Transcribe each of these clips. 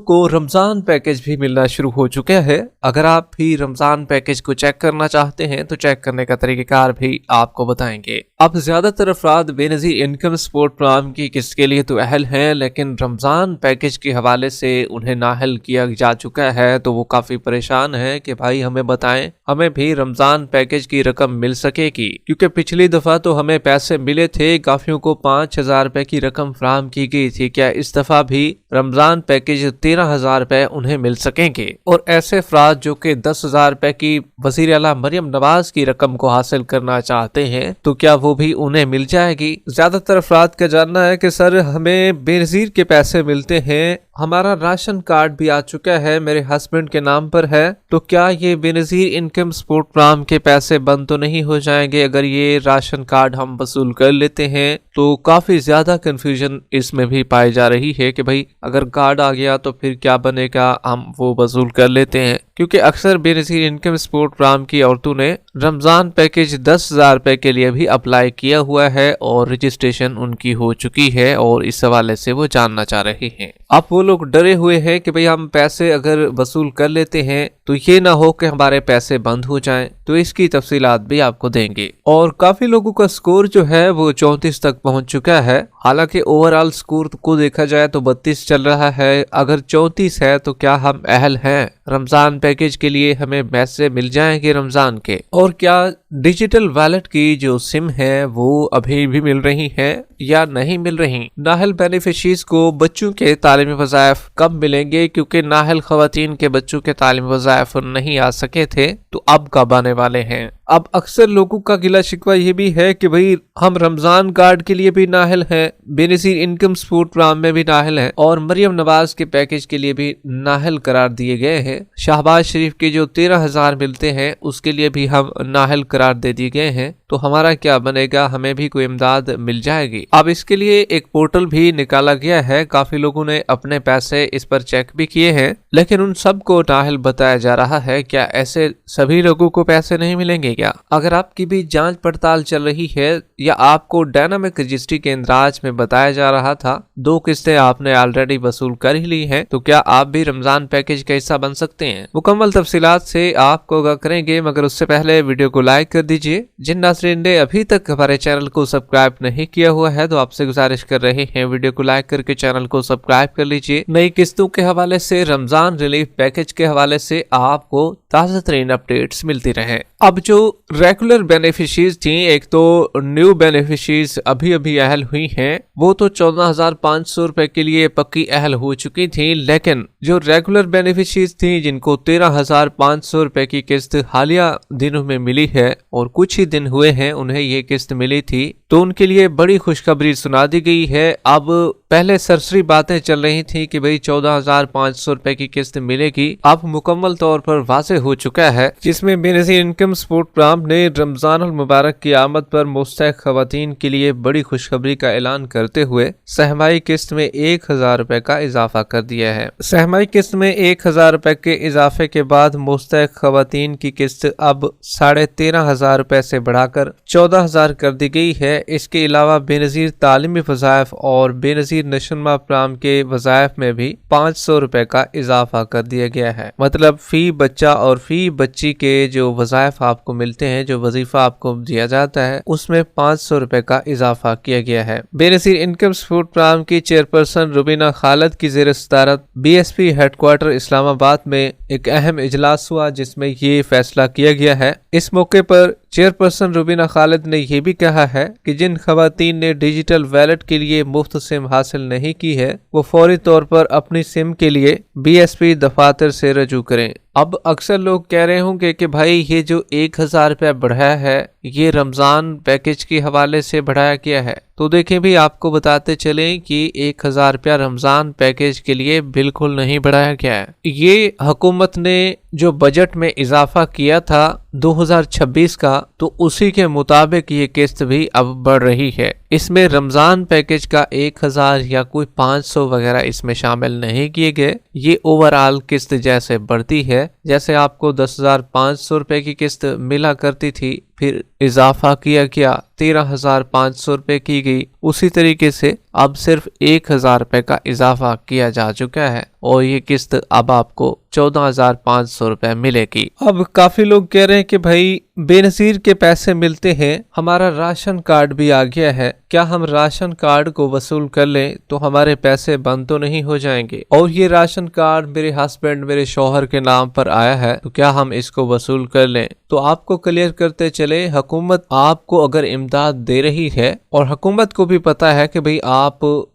को रमजान पैकेज भी मिलना शुरू हो चुका है। अगर आप भी रमजान पैकेज को चेक करना चाहते हैं तो चेक करने का तरीकेकार भी आपको बताएंगे। अब ज्यादातर अफराद बेनजीर इनकम सपोर्ट प्रोग्राम की किस्त के लिए तो अहल हैं, लेकिन रमजान पैकेज के हवाले से उन्हें नाअहल किया जा चुका है, तो वो काफी परेशान है कि भाई हमें बताएं, हमें भी रमजान पैकेज की रकम मिल सकेगी, क्योंकि पिछली दफा तो हमें पैसे मिले थे, काफियों को 5,000 रुपए की रकम फराहम की गई थी। क्या इस दफा भी रमजान पैकेज 13,000 रुपए उन्हें मिल सकेंगे? और ऐसे अफराद जो कि 10,000 रुपए की वज़ीर आला मरियम नवाज की रकम को हासिल करना चाहते हैं, तो क्या वो भी उन्हें मिल जाएगी? ज्यादातर अफराद का जानना है कि सर हमें बेनजीर के पैसे मिलते हैं, हमारा राशन कार्ड भी आ चुका है, मेरे हस्बैंड के नाम पर है, तो क्या ये बेनजीर इनकम सपोर्ट प्रोग्राम के पैसे बंद तो नहीं हो जाएंगे अगर ये राशन कार्ड हम वसूल कर लेते हैं? तो काफी ज्यादा कंफ्यूजन इसमें भी पाई जा रही है कि भाई अगर कार्ड आ गया तो फिर क्या बनेगा, हम वो वसूल कर लेते हैं, क्योंकि अक्सर बेनजीर इनकम सपोर्ट प्रोग्राम की औरतों ने रमजान पैकेज 10,000 रुपए के लिए भी अप्लाई किया हुआ है और रजिस्ट्रेशन उनकी हो चुकी है, और इस हवाले से वो जानना चाह रहे हैं। अब वो लोग डरे हुए हैं कि भाई हम पैसे अगर वसूल कर लेते हैं तो ये ना हो कि हमारे पैसे बंद हो जाएं, तो इसकी तफसीलात भी आपको देंगे। और काफी लोगों का स्कोर जो है वो 34 तक पहुंच चुका है। हालांकि ओवरऑल स्कोर को देखा जाए तो 32 चल रहा है। अगर 34 है तो क्या हम अहल हैं रमजान पैकेज के लिए? हमें पैसे मिल जाएंगे रमजान के? और क्या डिजिटल वॉलेट की जो सिम है वो अभी भी मिल रही है या नहीं मिल रही? नाअहल बेनिफिशरीज को बच्चों के तालीमी वज़ाइफ कब मिलेंगे? क्योंकि नाअहल खवातीन के बच्चों के तालीमी वज़ाइफ नहीं आ सके थे, तो अब कब आने वाले हैं? अब अक्सर लोगों का गिला शिकवा ये भी है कि भाई हम रमजान कार्ड के लिए भी नाअहल हैं, बेनजीर इनकम सपोर्ट प्रोग्राम में भी नाअहल हैं, और मरियम नवाज के पैकेज के लिए भी नाअहल करार दिए गए हैं। शहबाज शरीफ के जो 13,000 मिलते हैं उसके लिए भी हम नाअहल करार दे दिए गए हैं। तो हमारा क्या बनेगा? हमें भी कोई इमदाद मिल जाएगी? अब इसके लिए एक पोर्टल भी निकाला गया है, काफी लोगों ने अपने पैसे इस पर चेक भी किए हैं, लेकिन उन सबको नाअहल बताया जा रहा है। क्या ऐसे सभी लोगों को पैसे नहीं मिलेंगे क्या? अगर आपकी भी जांच पड़ताल चल रही है या आपको डायनामिक रजिस्ट्री के इंदराज में बताया जा रहा था 2 किस्तें आपने ऑलरेडी वसूल कर ही ली हैं, तो क्या आप भी रमजान पैकेज का हिस्सा बन सकते हैं? मुकम्मल तफसीलात से आपको आगाह करेंगे, मगर उससे पहले वीडियो को लाइक कर दीजिए। जिन नाज़रीन ने अभी तक हमारे चैनल को सब्सक्राइब नहीं किया हुआ है तो आपसे गुजारिश कर रहे हैं वीडियो को लाइक करके चैनल को सब्सक्राइब कर लीजिए। नई किस्तों के हवाले से, रमजान रिलीफ पैकेज के हवाले से आपको ताज़ा तरीन अपडेट्स मिलती रहे। अब जो रेगुलर बेनिफिशरीज थी, एक तो न्यू बेनिफिशरीज अभी अभी अहल हुई हैं, वो तो 14,500 रुपए के लिए पक्की अहल हो चुकी थी, लेकिन जो रेगुलर बेनिफिशरीज थी जिनको 13,500 रुपए की किस्त हालिया दिनों में मिली है और कुछ ही दिन हुए हैं उन्हें ये किस्त मिली थी, तो उनके लिए बड़ी खुशखबरी सुना दी गई है। अब पहले सरसरी बातें चल रही थी कि भाई 14,500 रुपए की किस्त मिलेगी, अब मुकम्मल तौर पर वाज़ेह हो चुका है, जिसमें बेनजीर इनकम सपोर्ट प्रोग्राम ने रमजान अल मुबारक की आमद पर मुस्तहिक खवातीन के लिए बड़ी खुशखबरी का ऐलान करते हुए सहमाई किस्त में 1,000 रुपए का इजाफा कर दिया है। सहमाई किस्त में 1,000 रुपए के इजाफे के बाद मुस्तहिक खवातीन की किस्त अब 13,500 रुपए से बढ़ाकर 14,000 कर दी गई है। इसके अलावा बेनजीर तालीमी वज़ाइफ और बेनजीर नशोनुमा प्रोग्राम के वज़ाइफ में भी 500 रुपए का इजाफा कर दिया गया है। मतलब फी बच्चा और फी बच्ची के जो वज़ाइफ आपको मिलते हैं, जो वजीफा आपको दिया जाता है, उसमें 500 रुपए का इजाफा किया गया है। बेनजीर इनकम सपोर्ट प्रोग्राम की चेयरपर्सन रुबीना खालिद की ज़ेर सदारत BSP हेडक्वार्टर इस्लामाबाद में एक अहम इजलास हुआ जिसमें ये फैसला किया गया है। इस मौके पर चेयरपर्सन रुबीना खालिद ने यह भी कहा है कि जिन खवातीन ने डिजिटल वॉलेट के लिए मुफ्त सिम हासिल नहीं की है वो फौरी तौर पर अपनी सिम के लिए BSP दफातर से रजू करें। अब अक्सर लोग कह रहे होंगे कि भाई ये जो 1,000 रुपया बढ़ाया है ये रमजान पैकेज के हवाले से बढ़ाया गया है, तो देखें भी आपको बताते चलें कि 1,000 रुपया रमजान पैकेज के लिए बिल्कुल नहीं बढ़ाया गया है। ये हुकूमत ने जो बजट में इजाफा किया था 2026 का, तो उसी के मुताबिक ये किस्त भी अब बढ़ रही है। इसमें रमजान पैकेज का 1,000 या कोई 500 वगैरह इसमें शामिल नहीं किए गए। ये ओवरऑल किस्त जैसे बढ़ती है जैसे आपको 10,500 रुपए की किस्त मिला करती थी, फिर इजाफा किया गया 13,500 रुपए की गई, उसी तरीके से अब सिर्फ 1,000 रुपए का इजाफा किया जा चुका है और ये किस्त अब आपको 14,500 रुपए मिलेगी। अब काफी लोग कह रहे हैं कि भाई बेनजीर के पैसे मिलते हैं, हमारा राशन कार्ड भी आ गया है, क्या हम राशन कार्ड को वसूल कर लें तो हमारे पैसे बंद तो नहीं हो जाएंगे? और ये राशन कार्ड मेरे हस्बैंड मेरे शौहर के नाम पर आया है, तो क्या हम इसको वसूल कर लें? तो आपको क्लियर करते चले, हुकूमत आपको अगर इमदाद दे रही है और हुकूमत को भी पता है कि भाई आप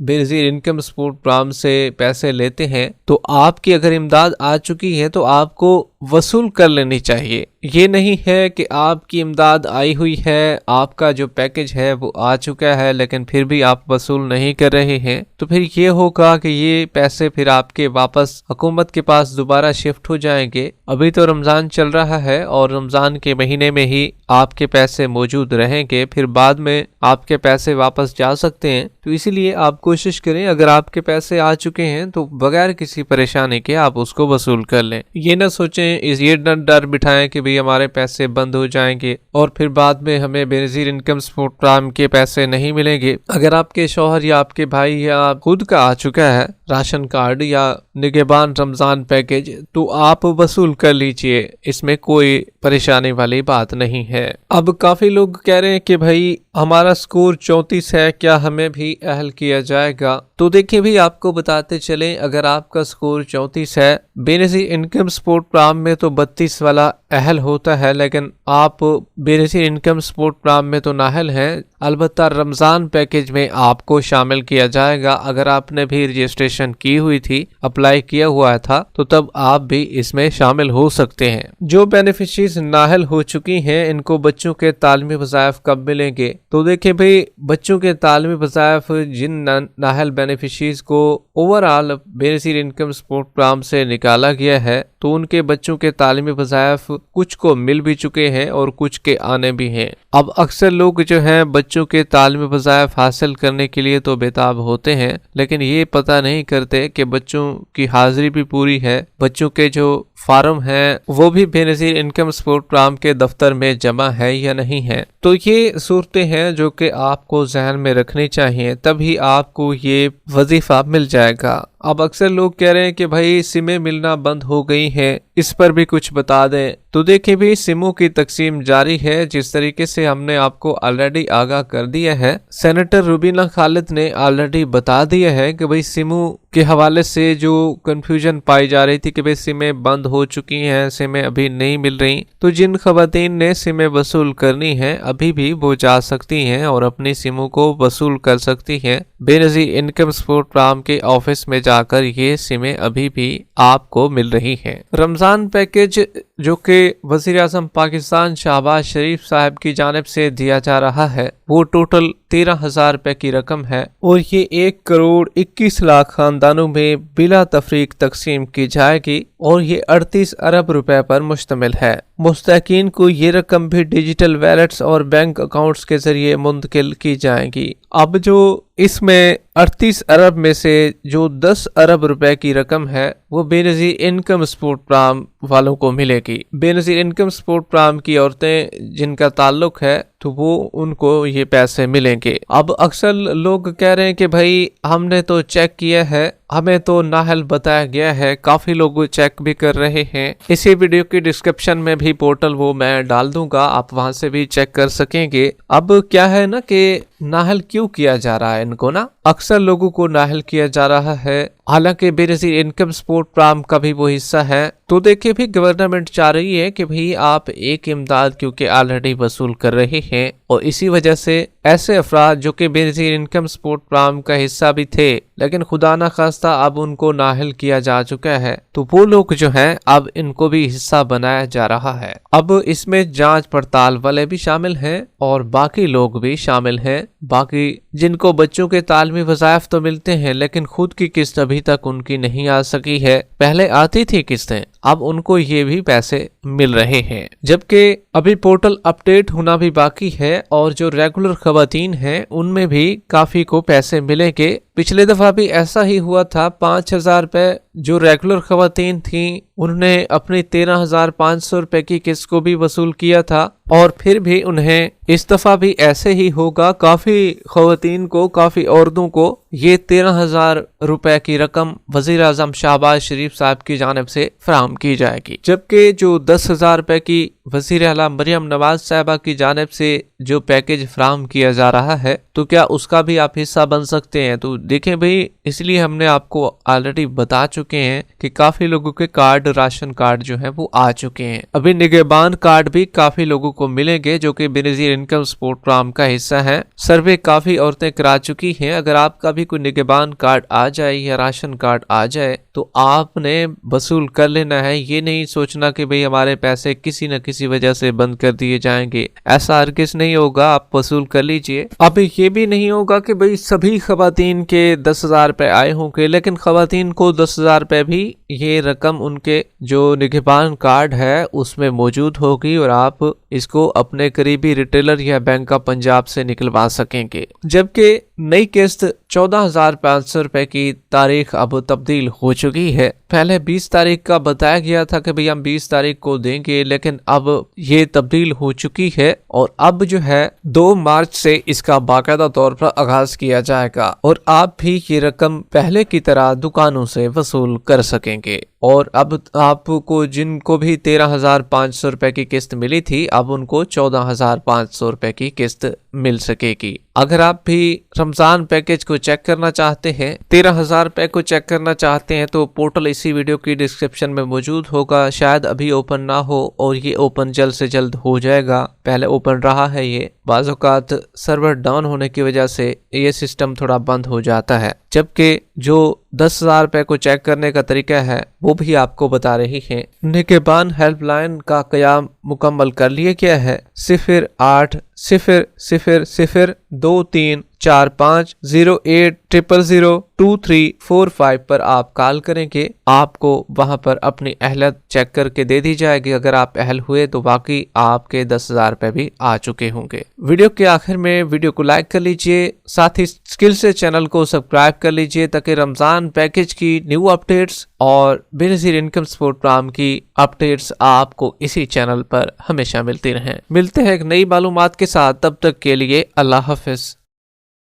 बेनजीर इनकम सपोर्ट प्रोग्राम से पैसे लेते हैं, तो आपकी अगर इमदाद आ चुकी है तो आपको वसूल कर लेनी चाहिए। ये नहीं है कि आपकी इमदाद आई हुई है, आपका जो पैकेज है वो आ चुका है, लेकिन फिर भी आप वसूल नहीं कर रहे हैं, तो फिर ये होगा कि ये पैसे फिर आपके वापस हुकूमत के पास दोबारा शिफ्ट हो जाएंगे। अभी तो रमजान चल रहा है और रमजान के महीने में ही आपके पैसे मौजूद रहेंगे, फिर बाद में आपके पैसे वापस जा सकते हैं। तो इसीलिए आप कोशिश करें, अगर आपके पैसे आ चुके हैं तो बगैर किसी परेशानी के आप उसको वसूल कर लें। ये न सोचें, ये डर बिठाएं कि भाई हमारे पैसे बंद हो जाएंगे और फिर बाद में हमें बेनजीर इनकम सपोर्ट प्रोग्राम के पैसे नहीं मिलेंगे। अगर आपके शौहर या आपके भाई या खुद का आ चुका है राशन कार्ड या निगहबान रमजान पैकेज, तो आप वसूल कर लीजिए, इसमें कोई परेशानी वाली बात नहीं है। अब काफी लोग कह रहे हैं कि भाई हमारा स्कोर 34 है, क्या हमें भी अहल किया जाएगा? तो देखिए भी आपको बताते चले, अगर आपका स्कोर 34 है, बेनजीर इनकम सपोर्ट प्रोग्राम में तो 32 वाला अहल होता है, लेकिन आप बेनजीर इनकम सपोर्ट प्रोग्राम में तो नाअहल हैं। अलबत्ता रमजान पैकेज में आपको शामिल किया जाएगा। अगर आपने भी रजिस्ट्रेशन की हुई थी, अप्लाई किया हुआ था, तो तब आप भी इसमें शामिल हो सकते हैं। जो बेनिफिशरीज नाअहल हो चुकी हैं, इनको बच्चों के तालीमी वज़ाइफ कब मिलेंगे? तो देखिए भाई, बच्चों के तालीमी वज़ाइफ जिन नाअहल बेनिफिशरीज को overall Benazir income support program से निकाला गया है, तो उनके बच्चों के तालीमी वज़ाइफ कुछ को मिल भी चुके हैं और कुछ के आने भी हैं। अब अक्सर लोग जो हैं बच्चों के तालीमी वज़ाइफ हासिल करने के लिए तो बेताब होते हैं, लेकिन ये पता नहीं करते कि बच्चों की हाजिरी भी पूरी है, बच्चों के जो फार्म है वो भी बेनजीर इनकम सपोर्ट प्रोग्राम के दफ्तर में जमा है या नहीं है। तो ये सूरतें हैं जो कि आपको जहन में रखनी चाहिए, तभी आपको ये वजीफा मिल जाएगा। अब अक्सर लोग कह रहे हैं कि भाई सिमें मिलना बंद हो गई हैं, इस पर भी कुछ बता दें। तो देखिए भी सिमों की तकसीम जारी है, जिस तरीके से हमने आपको ऑलरेडी आगाह कर दिया है। सेनेटर रुबीना खालिद ने ऑलरेडी बता दिया है कि भाई सिमों के हवाले से जो कंफ्यूजन पाई जा रही थी कि भाई सिमें बंद हो चुकी हैं, सिमें अभी नहीं मिल रही, तो जिन खवातीन ने सिमें वसूल करनी है अभी भी वो जा सकती हैं और अपनी सिमों को वसूल कर सकती हैं। बेनजीर इनकम सपोर्ट प्रोग्राम के ऑफिस में जाकर ये सिमें अभी भी आपको मिल रही हैं। रमजान पैकेज जो कि वज़ीर आज़म पाकिस्तान शहबाज शरीफ साहब की जानिब से दिया जा रहा है, वो टोटल 13,000 रुपए की रकम है और ये 1,21,00,000 खानदानों में बिला तफरीक तकसीम की जाएगी और ये 38 अरब रुपए पर मुश्तमिल है। मुस्तकीन को ये रकम भी डिजिटल वैलेट्स और बैंक अकाउंट्स के जरिए मुंतकिल की जाएगी। अब जो इसमें 38 अरब में से जो 10 अरब रुपए की रकम है वो बेनजीर इनकम सपोर्ट प्रोग्राम वालों को मिलेगी। बेनजीर इनकम सपोर्ट प्रोग्राम की औरतें जिनका ताल्लुक है तो वो उनको ये पैसे मिलेंगे। अब अक्सर लोग कह रहे हैं कि भाई हमने तो चेक किया है, हमें तो नाअहल बताया गया है, काफी लोग चेक भी कर रहे हैं। इसी वीडियो की डिस्क्रिप्शन में भी पोर्टल वो मैं डाल दूंगा, आप वहां से भी चेक कर सकेंगे। अब क्या है ना कि नाअहल क्यों किया जा रहा है इनको ना, अक्सर लोगों को नाअहल किया जा रहा है, हालांकि बेनजीर इनकम सपोर्ट प्रोग्राम का भी वो हिस्सा है। तो देखिए भी गवर्नमेंट चाह रही है कि भाई आप एक इमदाद क्योंकि ऑलरेडी वसूल कर रहे हैं और इसी वजह से ऐसे अफराद जो कि बेनजीर इनकम सपोर्ट प्रोग्राम का हिस्सा भी थे लेकिन खुदा ना खास्ता अब उनको नाअहल किया जा चुका है, तो वो लोग जो हैं अब इनको भी हिस्सा बनाया जा रहा है। अब इसमें जांच पड़ताल वाले भी शामिल हैं और बाकी लोग भी शामिल हैं, बाकी जिनको बच्चों के तालीमी वज़ाइफ तो मिलते हैं लेकिन खुद की किस्त अभी तक उनकी नहीं आ सकी है। पहले आती थी किस्तें, अब उनको ये भी पैसे मिल रहे हैं। जबकि अभी पोर्टल अपडेट होना भी बाकी है और जो रेगुलर खवातीन हैं उनमें भी काफी को पैसे मिलेंगे। पिछले दफा भी ऐसा ही हुआ था, 5,000 रुपए जो रेगुलर खवातीन थी उन्होंने अपनी 13,500 रुपए की किस्त को भी वसूल किया था और फिर भी उन्हें इस दफा भी ऐसे ही होगा। काफी खवातीन को, काफी औरतों को ये 13,000 रुपए की रकम वजीर आजम शहबाज शरीफ साहब की जानिब से फराहम की जाएगी। जबकि जो 10,000 रुपए की वजीर आला मरियम नवाज साहबा की जानिब से जो पैकेज फराहम किया जा रहा है, तो क्या उसका भी आप हिस्सा बन सकते हैं? तो देखें भाई, इसलिए हमने आपको ऑलरेडी बता चुके हैं कि काफी लोगों के कार्ड, राशन कार्ड जो है वो आ चुके हैं। अभी निगहबान कार्ड भी काफी लोगों को मिलेंगे जो कि बेनजीर इनकम सपोर्ट प्रोग्राम का हिस्सा है। सर्वे काफी औरतें करा चुकी हैं। अगर आपका भी कोई निगहबान कार्ड आ जाए या राशन कार्ड आ जाए तो आपने वसूल कर लेना है। ये नहीं सोचना कि भाई हमारे पैसे किसी न किसी वजह से बंद कर दिए जाएंगे, ऐसा हरगिज़ नहीं होगा। आप वसूल कर लीजिए। अब ये भी नहीं होगा कि भाई सभी खवातीन के 10,000 रुपए आए होंगे, लेकिन खवातीन को 10,000 रुपए भी ये रकम उनके जो निगहबान कार्ड है उसमें मौजूद होगी और आप इसको अपने करीबी रिटेलर या बैंक ऑफ पंजाब से निकलवा सकेंगे। जबकि नई किस्त 14,500 रुपए की तारीख अब तब्दील हो चुकी है। पहले 20 तारीख का बताया गया था कि भाई हम 20 तारीख को देंगे, लेकिन अब ये तब्दील हो चुकी है और अब जो है 2 मार्च से इसका बाकायदा तौर पर आगाज किया जाएगा और आप भी ये रकम पहले की तरह दुकानों से वसूल कर सकेंगे। और अब आपको जिनको भी 13,500 रुपए की किस्त मिली थी, अब उनको 14,500 रुपए की किस्त मिल सकेगी। अगर आप भी रमजान पैकेज को चेक करना चाहते हैं, 13,000 रुपए को चेक करना चाहते हैं, तो पोर्टल इसी वीडियो की डिस्क्रिप्शन में मौजूद होगा। शायद अभी ओपन ना हो और ये ओपन जल्द से जल्द हो जाएगा। पहले ओपन रहा है, ये बाज़ औक़ात सर्वर डाउन होने की वजह से ये सिस्टम थोड़ा बंद हो जाता है। जबकि जो 10,000 रुपए को चेक करने का तरीका है वो भी आपको बता रही है। निगहबान हेल्पलाइन का क़याम मुकम्मल कर लिया गया है। 0800-0834508002345 पर आप कॉल करेंगे, आपको वहां पर अपनी अहलियत चेक करके दे दी जाएगी। अगर आप अहल हुए तो बाकी आपके 10,000 रुपए भी आ चुके होंगे। वीडियो के आखिर में वीडियो को लाइक कर लीजिए, साथ ही स्किल से चैनल को सब्सक्राइब कर लीजिए ताकि रमजान पैकेज की न्यू अपडेट्स और बेनजीर इनकम सपोर्ट प्रोग्राम की अपडेट्स आपको इसी चैनल पर हमेशा मिलती रहें। मिलते हैं एक नई मालूमात के साथ, तब तक के लिए अल्लाह हाफिज।